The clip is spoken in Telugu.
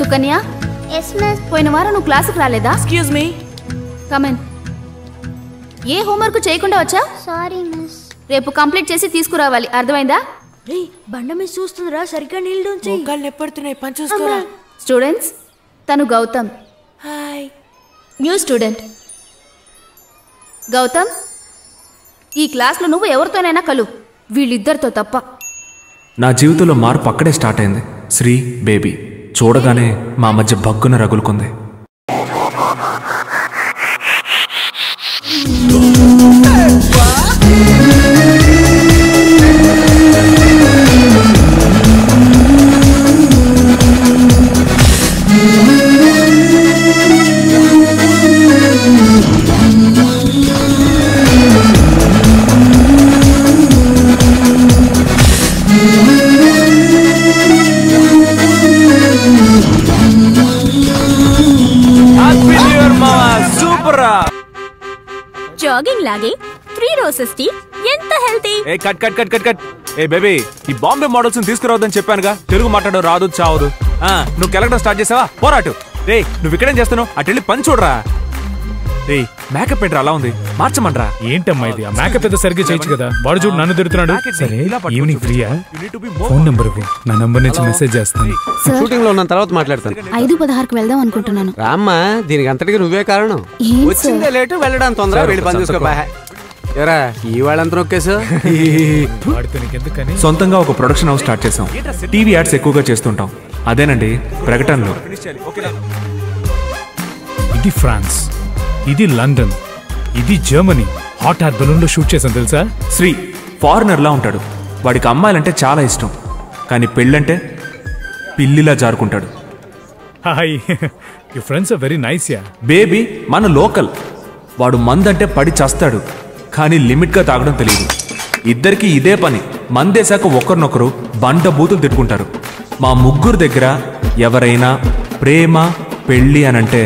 సుకన్య yes miss పోయిన వారం నువ్వు క్లాసుకు రాలేదా? Excuse me come in. A homework చేయకుండా వచ్చా? sorry miss రేపు కంప్లీట్ చేసి తీసుకురావాలి, అర్థమైందా? రేయ్ బండ మీద చూస్తుందిరా, సరిగ్గా నీళ్ళు ఉంచి. మొక్కలు నెప్పడుతున్నాయి, పని చూసుకోరా. స్టూడెంట్స్, తను Gautam, hi. New student. Gautam, ఈ క్లాస్లో నువ్వు ఎవరితోనైనా కలు, వీళ్ళిద్దరితో తప్ప. నా జీవితంలో మార్పు అక్కడే స్టార్ట్ అయింది. శ్రీ బేబీ చూడగానే మా మధ్య భగ్గున రగులుకుంది. జాగింగ్ లాగే 3 రోజెస్ టీ ఎంత హెల్తీ. ఏ cut cut cut cut cut. ఏ బేబీ, ఈ బాంబే మోడల్స్ తీసుకురావద్దని చెప్పానుగా. తెలుగు మాట్లాడడం రాదు చావదు. నువ్వు కెలగడం స్టార్ట్ చేసావా? పోరాటు. రే, నువ్వు ఇక్కడేం చేస్తున్నావు? అటు వెళ్ళి పని చూడరా. రే, మేకప్ ఏంట్రా అలా ఉంది, మార్చమండ్రా. ఏంటమ్మా ఇది? ఆ మేకప్ ఏదో సరిగ్గా చేయొచ్చు కదా. వాడు చూడు నన్ను తిడుతున్నాడు. సరే, ఈవినింగ్ ఫ్రీయా? ఫోన్ నెంబర్ నా నంబర్ నుంచి మెసేజ్ చేస్తాను. షూటింగ్ లో ఉన్న తర్వాత మాట్లాడతాను. 5:16కి వెళ్దాం అనుకుంటున్నాను. రామ్మా, దీనికి అంతటికి నువ్వే కారణం. వచ్చిందే లేటు, వెళ్ళడానికి తొందర. వెళ్ళి పని చూసుకో. ఎరా, ఈ వాళ్ళంతా నొక్కేసా. సొంతంగా ఒక ప్రొడక్షన్ హౌస్ స్టార్ట్ చేసాం. టీవీ యాడ్స్ ఎక్కువగా చేస్తుంటాం. అదేనండి ప్రకటనలో. ఇది ఫ్రాన్స్, ఇది లండన్, ఇది జర్మనీ. హాట్ ఎయిర్ బెలూన్ లో షూట్ చేసాం తెలుసా? శ్రీ ఫారినర్ లా ఉంటాడు. వాడికి అమ్మాయిలంటే చాలా ఇష్టం, కానీ పెళ్ళంటే పిల్లిలా జారుకుంటాడు. Hi, your friends are very nice yeah. Baby మన లోకల్. వాడు మందంటే పడి చస్తాడు, కానీ లిమిట్గా తాగడం తెలియదు. ఇద్దరికి ఇదే పని. మందేశాక ఒకరినొకరు బండ బూతులు తిట్టుకుంటారు. మా ముగ్గురు దగ్గర ఎవరైనా ప్రేమ పెళ్ళి అనంటే